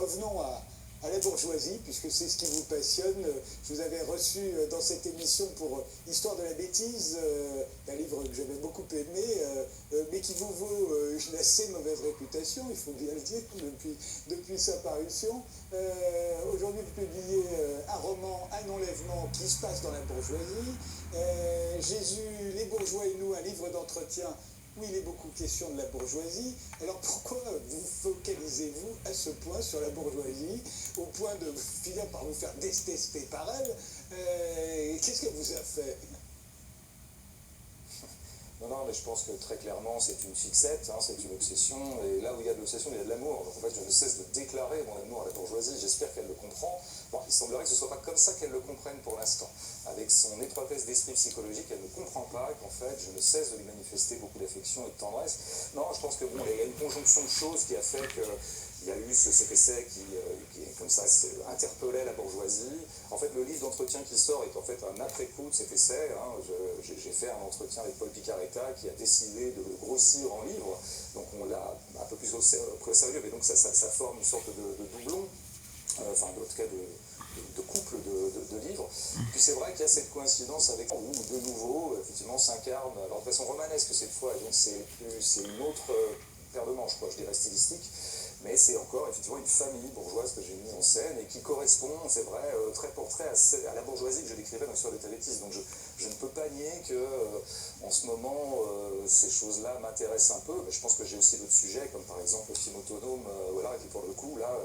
revenons à la bourgeoisie, puisque c'est ce qui vous passionne. Je vous avais reçu dans cette émission pour Histoire de la bêtise, un livre que j'avais beaucoup aimé, mais qui vous vaut une assez mauvaise réputation, il faut bien le dire, depuis sa parution. Aujourd'hui, vous publiez un roman, Un enlèvement, qui se passe dans la bourgeoisie. Jésus, les bourgeois et nous, un livre d'entretien où il est beaucoup question de la bourgeoisie. Alors pourquoi vous focalisez-vous à ce point sur la bourgeoisie, au point de finir par vous faire détester par elle? Qu'est-ce qu'elle vous a fait? Non, mais je pense que très clairement c'est une fixette, hein, c'est une obsession, et là où il y a de l'obsession, il y a de l'amour. Donc en fait, je ne cesse de déclarer mon amour à la bourgeoisie, j'espère qu'elle le comprend. Bon, il semblerait que ce ne soit pas comme ça qu'elle le comprenne pour l'instant. Avec son étroitesse d'esprit psychologique, elle ne comprend pas qu'en fait, je ne cesse de lui manifester beaucoup d'affection et de tendresse. Non, je pense que bon, il y a une conjonction de choses qui a fait que il y a eu cet essai qui comme ça, interpellait la bourgeoisie. En fait, le livre d'entretien qui sort est en fait un après-coup de cet essai. Hein. J'ai fait un entretien avec Paul Picaretta qui a décidé de le grossir en livre. Donc on l'a un peu plus pris au sérieux, mais donc ça forme une sorte de doublon, enfin en tout cas de couple de livres. Puis c'est vrai qu'il y a cette coïncidence avec où de nouveau, effectivement, s'incarne, alors de façon romanesque cette fois, donc c'est une autre paire de manches, quoi, je dirais stylistique. Mais c'est encore effectivement une famille bourgeoise que j'ai mise en scène et qui correspond, c'est vrai, trait pour trait à la bourgeoisie que je décrivais dans l'histoire de Tavétis. Donc je ne peux pas nier que en ce moment ces choses-là m'intéressent un peu, mais je pense que j'ai aussi d'autres sujets, comme par exemple le film autonome, voilà, qui pour le coup là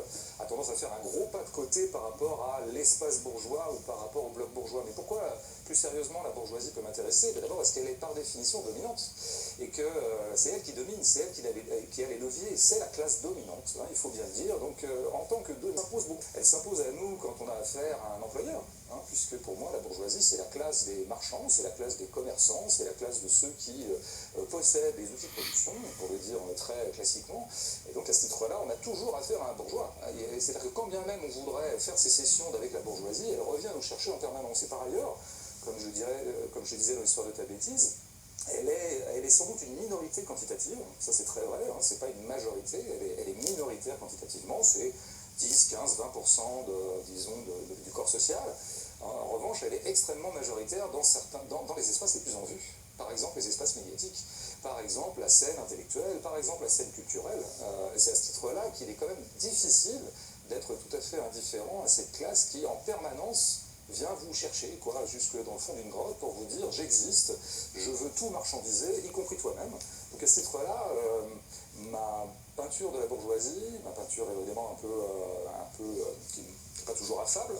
a tendance à faire un gros pas de côté par rapport à l'espace bourgeois ou par rapport au bloc bourgeois. Mais pourquoi plus sérieusement la bourgeoisie peut m'intéresser? D'abord parce qu'elle est par définition dominante et que c'est elle qui domine, c'est elle qui a les leviers, c'est la classe dominante. Hein, il faut bien le dire. Donc en tant que elle s'impose à nous quand on a affaire à un employeur, hein, puisque pour moi la bourgeoisie c'est la classe des marchands, c'est la classe des commerçants, c'est la classe de ceux qui possèdent des outils de production, pour le dire très classiquement. Et donc à ce titre-là, on a toujours affaire à un bourgeois. C'est-à-dire que quand bien même on voudrait faire sécession d'avec la bourgeoisie, elle revient nous chercher en permanence. Et par ailleurs, comme je disais dans l'histoire de ta bêtise, elle est sans doute une minorité quantitative, ça c'est très vrai, hein, c'est pas une majorité, elle est minoritaire quantitativement, c'est 10, 15, 20% du corps social. En revanche, elle est extrêmement majoritaire dans les espaces les plus en vue, par exemple les espaces médiatiques, par exemple la scène intellectuelle, par exemple la scène culturelle. C'est à ce titre-là qu'il est quand même difficile d'être tout à fait indifférent à cette classe qui en permanence vient vous chercher, quoi, jusque dans le fond d'une grotte pour vous dire j'existe, je veux tout marchandiser, y compris toi-même. Donc à ce titre-là, ma peinture de la bourgeoisie, ma peinture évidemment un peu qui n'est pas toujours affable,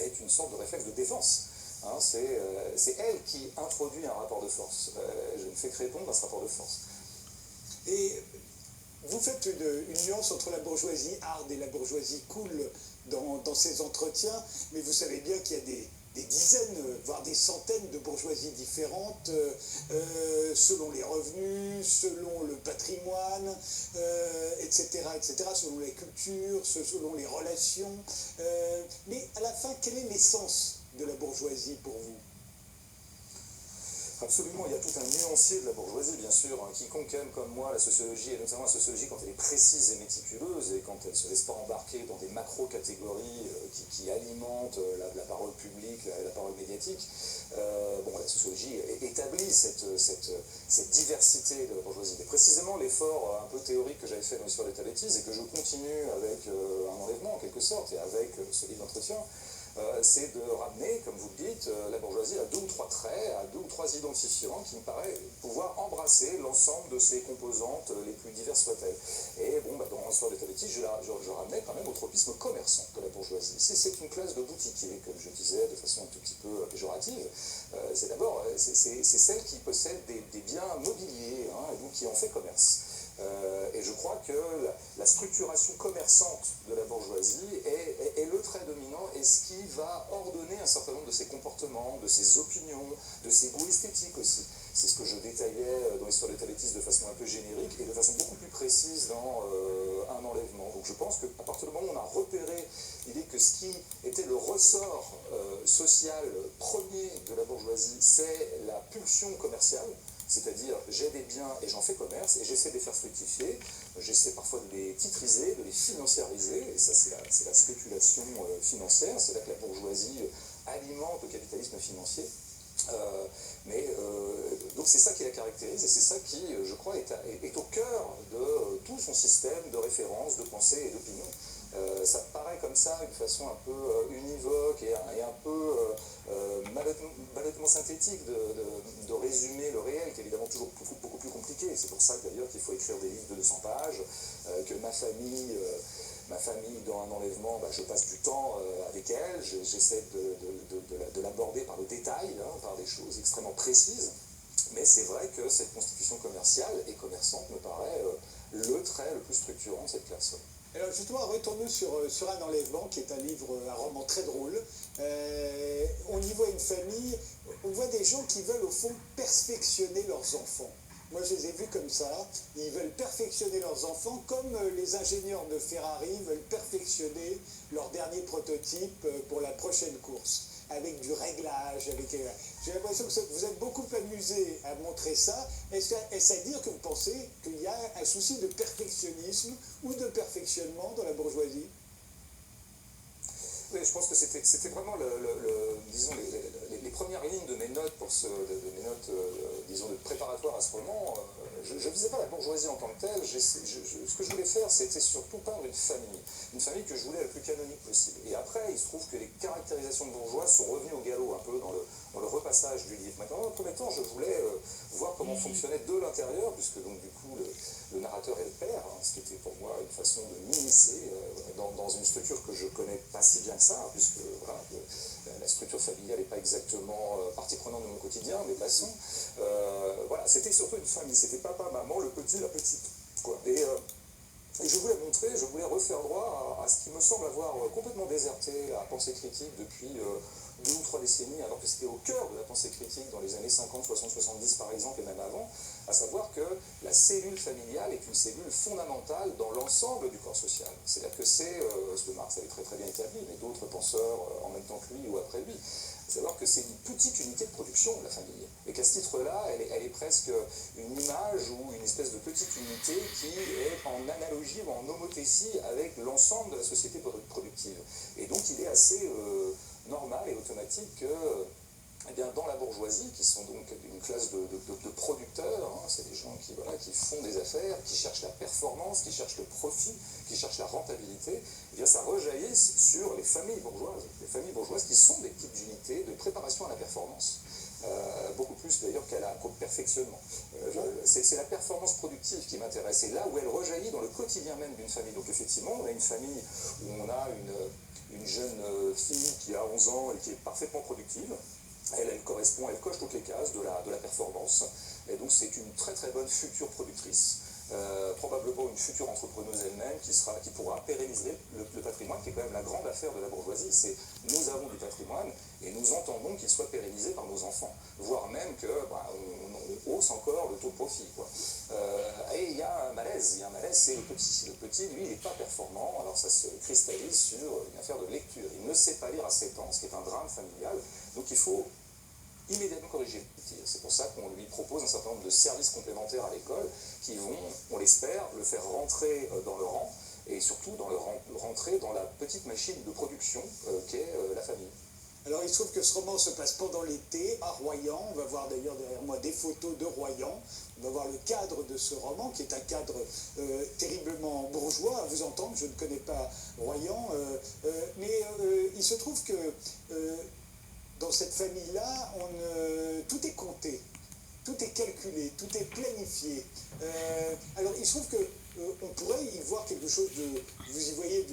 est une sorte de réflexe de défense. Hein, c'est elle qui introduit un rapport de force. Je ne fais que répondre à ce rapport de force. Et vous faites une nuance entre la bourgeoisie hard et la bourgeoisie cool dans ces entretiens, mais vous savez bien qu'il y a des dizaines, voire des centaines de bourgeoisies différentes, selon les revenus, selon le patrimoine, etc., selon la culture, selon les relations. Mais à la fin, quel est l'essence de la bourgeoisie pour vous? Absolument, il y a tout un nuancier de la bourgeoisie, bien sûr. Hein. Quiconque aime comme moi la sociologie, et notamment la sociologie quand elle est précise et méticuleuse, et quand elle ne se laisse pas embarquer dans des macro-catégories qui alimentent la parole publique, la parole médiatique, la sociologie établit cette diversité de la bourgeoisie. Et précisément l'effort un peu théorique que j'avais fait dans l'histoire de ta bêtise, et que je continue avec un enlèvement en quelque sorte, et avec ce livre d'entretien, c'est de ramener, comme vous le dites, la bourgeoisie à deux ou trois traits, à deux ou trois identifiants qui me paraît pouvoir embrasser l'ensemble de ses composantes les plus diverses soient-elles. Et dans l'histoire de ta bêtise, je ramenais quand même au tropisme commerçant de la bourgeoisie. C'est une classe de boutiquiers, comme je disais de façon un tout petit peu péjorative. C'est d'abord, c'est celle qui possède des biens mobiliers, hein, et donc qui en fait commerce. Et je crois que la structuration commerçante de la bourgeoisie est le trait dominant et ce qui va ordonner un certain nombre de ses comportements, de ses opinions, de ses goûts esthétiques aussi. C'est ce que je détaillais dans l'histoire de ta bêtise de façon un peu générique et de façon beaucoup plus précise dans Un enlèvement. Donc je pense qu'à partir du moment où on a repéré l'idée que ce qui était le ressort social premier de la bourgeoisie, c'est la pulsion commerciale, C'est-à-dire, j'ai des biens et j'en fais commerce, et j'essaie de les faire fructifier, j'essaie parfois de les titriser, de les financiariser, et ça c'est la spéculation financière, c'est là que la bourgeoisie alimente le capitalisme financier. Donc c'est ça qui la caractérise, et c'est ça qui, je crois, est au cœur de tout son système de référence, de pensée et d'opinion. Ça paraît comme ça, une façon un peu univoque et un peu malhonnêtement synthétique de résumer le réel, qui est évidemment toujours beaucoup plus compliqué. C'est pour ça d'ailleurs qu'il faut écrire des livres de 200 pages, que ma famille, dans un enlèvement, je passe du temps avec elle, j'essaie de l'aborder par le détail, par des choses extrêmement précises. Mais c'est vrai que cette constitution commerciale et commerçante me paraît le trait le plus structurant de cette classe. Alors justement, retournons sur un enlèvement, qui est un roman très drôle. On y voit une famille, on voit des gens qui veulent au fond perfectionner leurs enfants. Moi, je les ai vus comme ça. Ils veulent perfectionner leurs enfants comme les ingénieurs de Ferrari veulent perfectionner leur dernier prototype pour la prochaine course, avec du réglage. J'ai l'impression que vous êtes beaucoup amusé à montrer ça. Est-ce à dire que vous pensez qu'il y a un souci de perfectionnisme ou de perfectionnement dans la bourgeoisie? Oui, je pense que c'était vraiment disons, les premières lignes de mes notes, disons, de préparatoire à ce roman. Je ne visais pas la bourgeoisie en tant que telle. Ce que je voulais faire, c'était surtout peindre une famille que je voulais la plus canonique possible. Et après, il se trouve que les caractérisations de bourgeois sont revenues au galop un peu dans le repassage du livre. Maintenant, dans le premier temps, je voulais voir comment fonctionnait de l'intérieur, puisque donc du coup le narrateur est le père, ce qui était pour moi une façon de m'immiscer dans une structure que je connais pas si bien que ça, puisque voilà, la structure familiale n'est pas exactement partie prenante de mon quotidien, mais passons. Voilà, c'était surtout une famille, c'était papa, maman, le petit, la petite, quoi. Et je voulais montrer, je voulais refaire droit à ce qui me semble avoir complètement déserté la pensée critique depuis 2 ou 3 décennies, alors que c'était au cœur de la pensée critique dans les années 50, 60, 70 par exemple, et même avant, à savoir que la cellule familiale est une cellule fondamentale dans l'ensemble du corps social. C'est-à-dire que ce que Marx avait très très bien établi, mais d'autres penseurs en même temps que lui ou après lui, à savoir que c'est une petite unité de production, la famille, et qu'à ce titre-là, elle est presque une image ou une espèce de petite unité qui est en analogie ou en homothétie avec l'ensemble de la société productive. Et donc il est assez normal et automatique que, eh bien, dans la bourgeoisie, qui sont donc une classe de producteurs, c'est des gens qui font des affaires, qui cherchent la performance, qui cherchent le profit, qui cherchent la rentabilité, eh bien, ça rejaillisse sur les familles bourgeoises qui sont des petites unités de préparation à la performance. Beaucoup plus d'ailleurs qu'au perfectionnement. C'est la performance productive qui m'intéresse, et là où elle rejaillit dans le quotidien même d'une famille. Donc effectivement, on a une famille où on a une jeune fille qui a 11 ans et qui est parfaitement productive. Elle coche toutes les cases de la performance, et donc c'est une très très bonne future productrice. Probablement une future entrepreneuse elle-même qui pourra pérenniser le patrimoine, qui est quand même la grande affaire de la bourgeoisie. C'est nous avons du patrimoine et nous entendons qu'il soit pérennisé par nos enfants, voire même que on hausse encore le taux de profit, quoi. Et il y a un malaise, c'est le petit. Le petit, lui, il n'est pas performant, alors ça se cristallise sur une affaire de lecture. Il ne sait pas lire à 7 ans, ce qui est un drame familial, donc il faut immédiatement corriger le tir. C'est pour ça qu'on lui propose un certain nombre de services complémentaires à l'école qui vont, on l'espère, le faire rentrer dans le rang, et surtout rentrer dans la petite machine de production qu'est la famille. Alors il se trouve que ce roman se passe pendant l'été à Royan. On va voir d'ailleurs derrière moi des photos de Royan. On va voir le cadre de ce roman, qui est un cadre terriblement bourgeois. À vous entendre, je ne connais pas Royan, mais il se trouve que dans cette famille-là, tout est compté, tout est calculé, tout est planifié. Alors il se trouve que on pourrait y voir quelque chose vous y voyez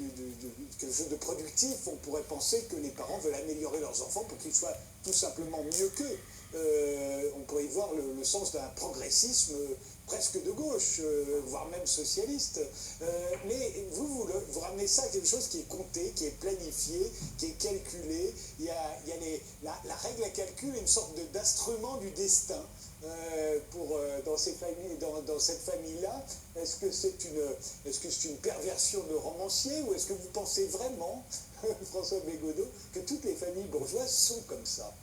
quelque chose de productif. On pourrait penser que les parents veulent améliorer leurs enfants pour qu'ils soient tout simplement mieux qu'eux. On pourrait y voir le sens d'un progressisme presque de gauche, voire même socialiste. Mais vous ramenez ça à quelque chose qui est compté, qui est planifié, qui est calculé. Il y a la règle à calcul, une sorte d'instrument du destin. Dans cette famille-là, est-ce que c'est une perversion de romancier, ou est-ce que vous pensez vraiment, François Bégodeau, que toutes les familles bourgeoises sont comme ça?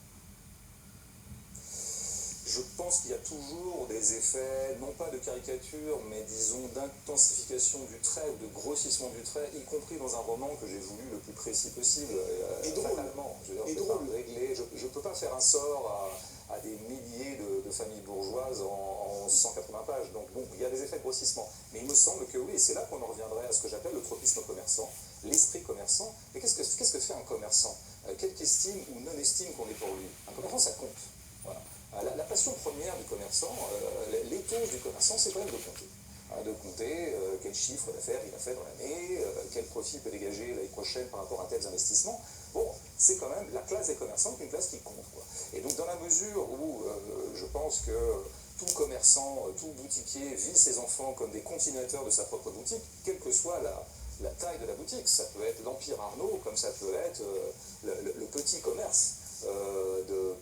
Je pense qu'il y a toujours des effets, non pas de caricature, mais disons d'intensification du trait, ou de grossissement du trait, y compris dans un roman que j'ai voulu le plus précis possible, et drôle. fatalement. Je veux dire, je ne peux pas faire un sort à des milliers de familles bourgeoises en 180 pages. Donc bon, il y a des effets de grossissement. Mais il me semble que oui, et c'est là qu'on en reviendrait à ce que j'appelle le tropisme commerçant, l'esprit commerçant. Mais qu'est-ce que fait un commerçant? Quelque estime ou non-estime qu'on est pour lui? Un commerçant, ça compte. Voilà. La passion première du commerçant, l'éthos du commerçant, c'est quand même de compter. De compter quel chiffre d'affaires il a fait dans l'année, quel profit il peut dégager l'année prochaine par rapport à tels investissements. Bon, c'est quand même la classe des commerçants, une classe qui compte, quoi. Et donc dans la mesure où je pense que tout commerçant, tout boutiquier vit ses enfants comme des continuateurs de sa propre boutique, quelle que soit la taille de la boutique. Ça peut être l'Empire Arnaud, comme ça peut être le petit commerce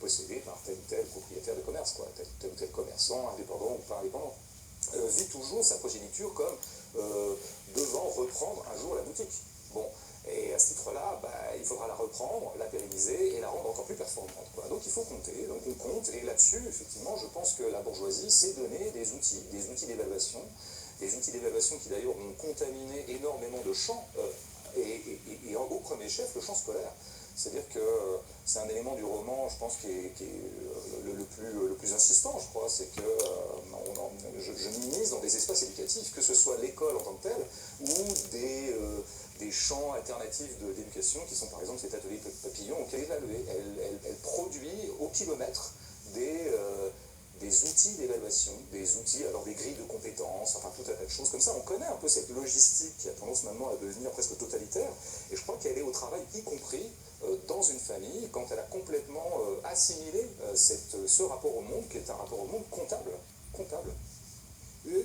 possédé par tel ou tel propriétaire de commerce, quoi, tel ou tel commerçant, indépendant ou pas indépendant. Vit toujours sa progéniture comme devant reprendre un jour la boutique. Bon, et à ce titre-là, il faudra la reprendre, la pérenniser et la rendre encore plus performante, quoi. Donc il faut compter, donc on compte, et là-dessus, effectivement, je pense que la bourgeoisie s'est donné des outils d'évaluation, qui d'ailleurs ont contaminé énormément de champs, et au premier chef, le champ scolaire. C'est-à-dire que c'est un élément du roman, je pense, qui est le plus insistant, je crois, c'est que je m'immisce dans des espaces éducatifs, que ce soit l'école en tant que telle, ou des champs alternatifs d'éducation, qui sont par exemple cet atelier papillon, auquel elle produit au kilomètre des outils d'évaluation, des outils, alors des grilles de compétences, enfin tout un tas de choses comme ça. On connaît un peu cette logistique qui a tendance maintenant à devenir presque totalitaire, et je crois qu'elle est au travail, y compris dans une famille, quand elle a complètement assimilé ce rapport au monde, qui est un rapport au monde comptable.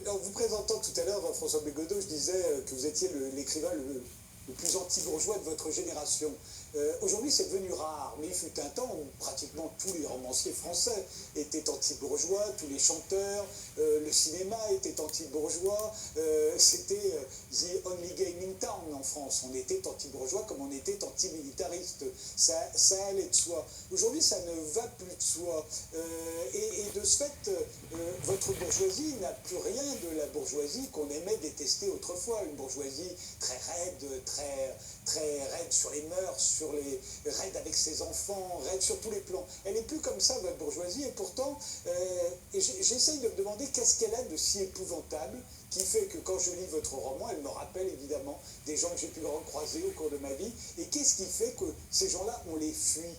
En vous présentant tout à l'heure, François Bégodeau, je disais que vous étiez l'écrivain le plus anti-bourgeois de votre génération. Aujourd'hui, c'est devenu rare, mais il fut un temps où pratiquement tous les romanciers français étaient anti-bourgeois, tous les chanteurs, le cinéma était anti-bourgeois, c'était the only game in town en France. On était anti-bourgeois comme on était anti-militariste. Ça allait de soi. Aujourd'hui, ça ne va plus de soi. Et de ce fait, votre bourgeoisie n'a plus rien de la bourgeoisie qu'on aimait détester autrefois. Une bourgeoisie très raide, très raide sur les mœurs, raide avec ses enfants, raide sur tous les plans. Elle n'est plus comme ça, votre bourgeoisie, et pourtant, j'essaye de me demander qu'est-ce qu'elle a de si épouvantable qui fait que quand je lis votre roman, elle me rappelle évidemment des gens que j'ai pu croiser au cours de ma vie, et qu'est-ce qui fait que ces gens-là, on les fuit?